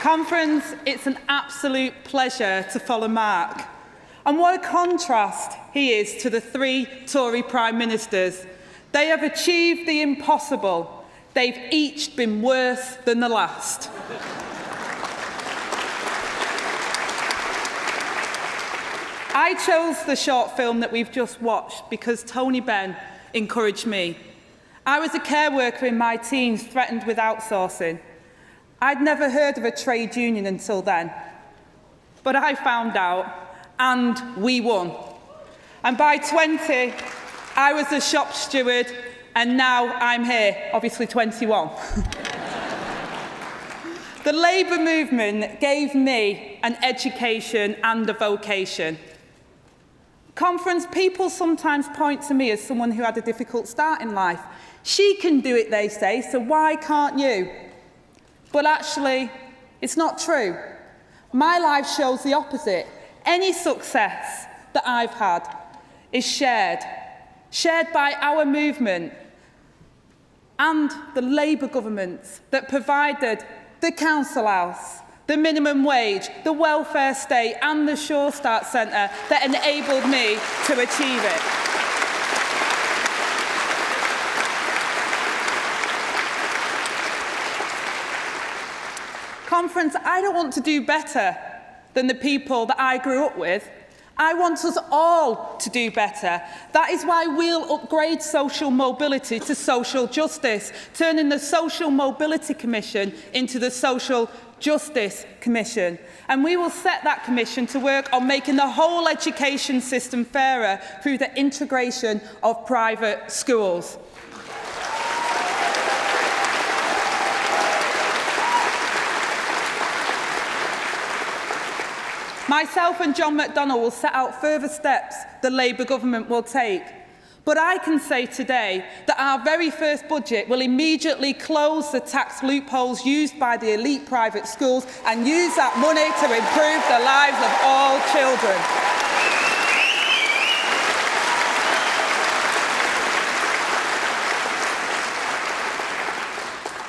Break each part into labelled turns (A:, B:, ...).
A: Conference, it's an absolute pleasure to follow Mark. And what a contrast he is to the three Tory Prime Ministers. They have achieved the impossible. They've each been worse than the last. I chose the short film that we've just watched because Tony Benn encouraged me. I was a care worker in my teens threatened with outsourcing. I'd never heard of a trade union until then. But I found out, and we won. And by 20, I was a shop steward, and now I'm here, obviously 21. The Labour movement gave me an education and a vocation. Conference, people sometimes point to me as someone who had a difficult start in life. She can do it, they say, so why can't you? But actually, it's not true. My life shows the opposite. Any success that I've had is shared by our movement and the Labour governments that provided the council house, the minimum wage, the welfare state and the Sure Start Centre that enabled me to achieve it. Conference, I don't want to do better than the people that I grew up with. I want us all to do better. That is why we'll upgrade social mobility to social justice, turning the Social Mobility Commission into the Social Justice Commission. And we will set that commission to work on making the whole education system fairer through the integration of private schools. Myself and John McDonnell will set out further steps the Labour government will take. But I can say today that our very first budget will immediately close the tax loopholes used by the elite private schools and use that money to improve the lives of all children.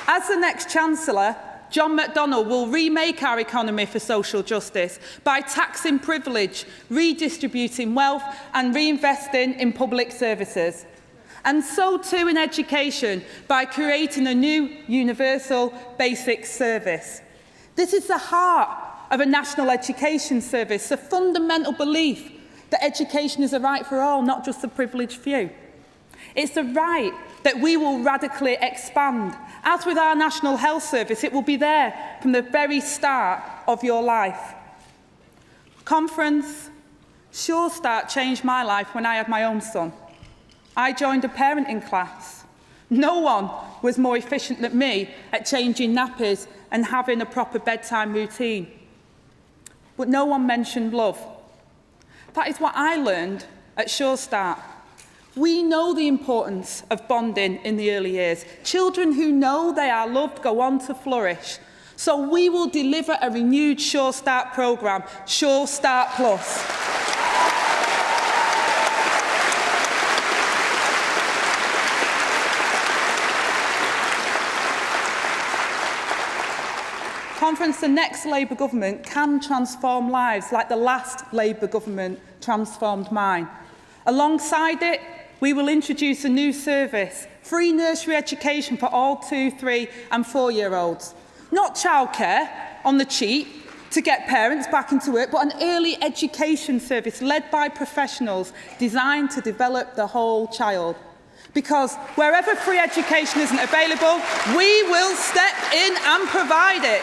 A: As the next Chancellor, John McDonnell will remake our economy for social justice by taxing privilege, redistributing wealth and reinvesting in public services. And so too in education by creating a new universal basic service. This is the heart of a national education service, a fundamental belief that education is a right for all, not just a privileged few. It's a right that we will radically expand. As with our National Health Service, it will be there from the very start of your life. Conference, Sure Start changed my life when I had my own son. I joined a parenting class. No one was more efficient than me at changing nappies and having a proper bedtime routine. But no one mentioned love. That is what I learned at Sure Start. We know the importance of bonding in the early years. Children who know they are loved go on to flourish. So we will deliver a renewed Sure Start programme, Sure Start Plus. Conference, the next Labour government can transform lives like the last Labour government transformed mine. Alongside it, we will introduce a new service, free nursery education for all 2-, 3- and 4-year-olds. Not childcare on the cheap to get parents back into work, but an early education service led by professionals designed to develop the whole child. Because wherever free education isn't available, we will step in and provide it.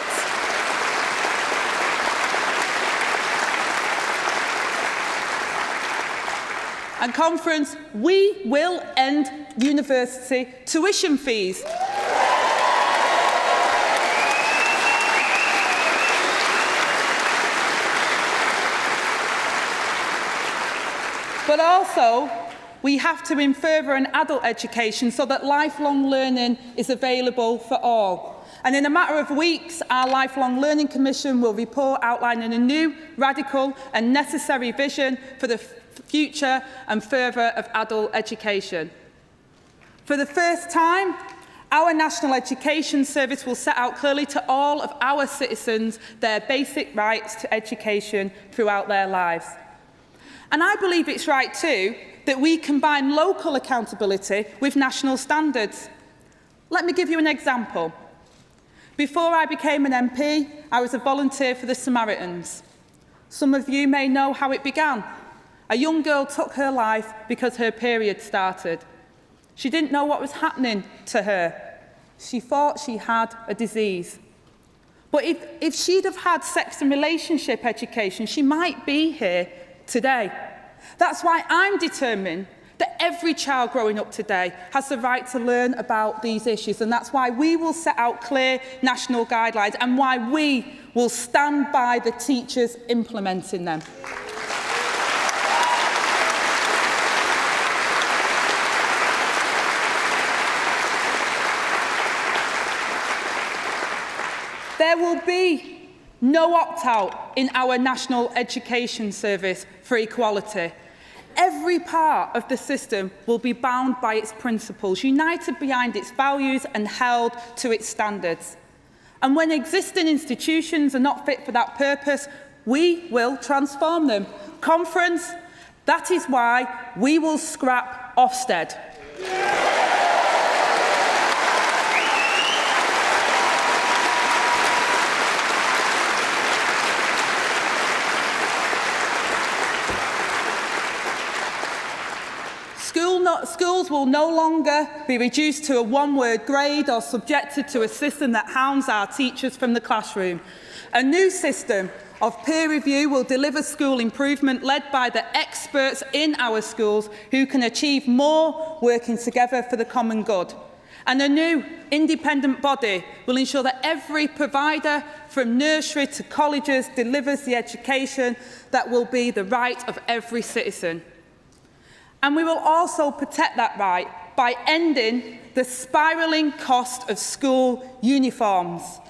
A: And Conference, we will end university tuition fees. But also, we have to further an adult education so that lifelong learning is available for all. And in a matter of weeks, our Lifelong Learning Commission will report outlining a new, radical and necessary vision for the future and further of adult education. For the first time, Our National Education Service will set out clearly to all of our citizens their basic rights to education throughout their lives. And I believe it's right too that we combine local accountability with national standards. Let me give you an example. Before I became an MP, I was a volunteer for the Samaritans. Some of you may know how it began. A young girl took her life because her period started. She didn't know what was happening to her. She thought she had a disease. But if she'd have had sex and relationship education, she might be here today. That's why I'm determined that every child growing up today has the right to learn about these issues, and that's why we will set out clear national guidelines and why we will stand by the teachers implementing them. There will be no opt-out in our National Education Service for equality. Every part of the system will be bound by its principles, united behind its values and held to its standards. And when existing institutions are not fit for that purpose, we will transform them. Conference, that is why we will scrap Ofsted. Schools will no longer be reduced to a one-word grade or subjected to a system that hounds our teachers from the classroom. A new system of peer review will deliver school improvement led by the experts in our schools who can achieve more working together for the common good. And a new independent body will ensure that every provider from nursery to colleges delivers the education that will be the right of every citizen. And we will also protect that right by ending the spiralling cost of school uniforms.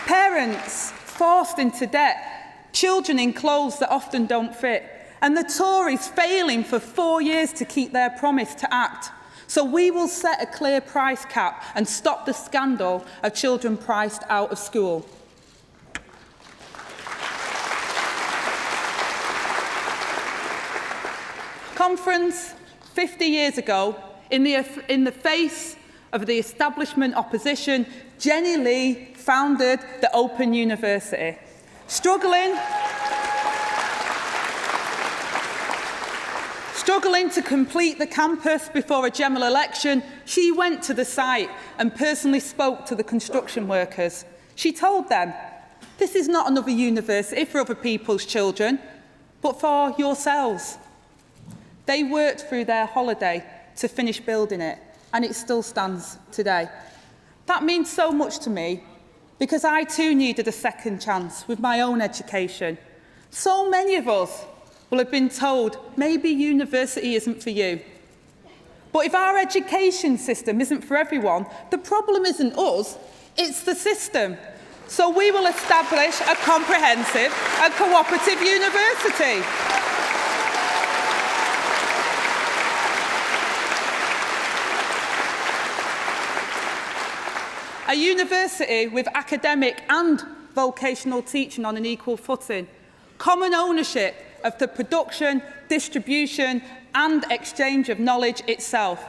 A: Parents forced into debt, children in clothes that often don't fit, and the Tories failing for 4 years to keep their promise to act. So we will set a clear price cap and stop the scandal of children priced out of school. Conference, 50 years ago, in the face of the establishment opposition, Jenny Lee founded the Open University. Struggling to complete the campus before a general election, she went to the site and personally spoke to the construction workers. She told them, "This is not another university for other people's children, but for yourselves." They worked through their holiday to finish building it, and it still stands today. That means so much to me, because I too needed a second chance with my own education. So many of us will have been told, maybe university isn't for you. But if our education system isn't for everyone, the problem isn't us, it's the system. So we will establish a comprehensive and cooperative university. A university with academic and vocational teaching on an equal footing. Common ownership of the production, distribution and exchange of knowledge itself.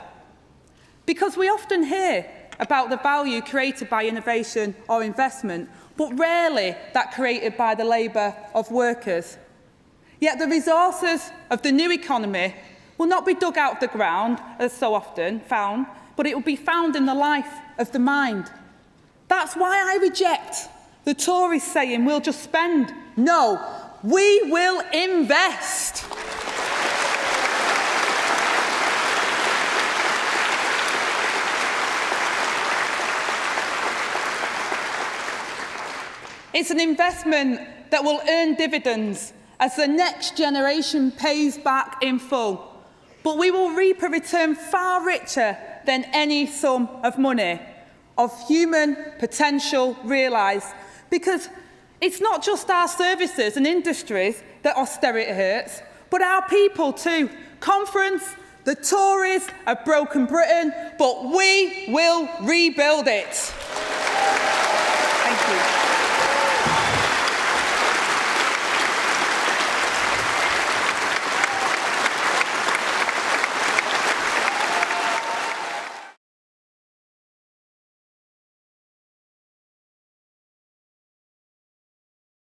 A: Because we often hear about the value created by innovation or investment, but rarely that created by the labour of workers. Yet the resources of the new economy will not be dug out of the ground, as so often found, but it will be found in the life of the mind. That's why I reject the Tories saying we'll just spend. No, we will invest. It's an investment that will earn dividends as the next generation pays back in full. But we will reap a return far richer than any sum of money, of human potential realised. Because It's not just our services and industries that austerity hurts, but our people too. Conference, the Tories have broken Britain, but we will rebuild it. Thank you.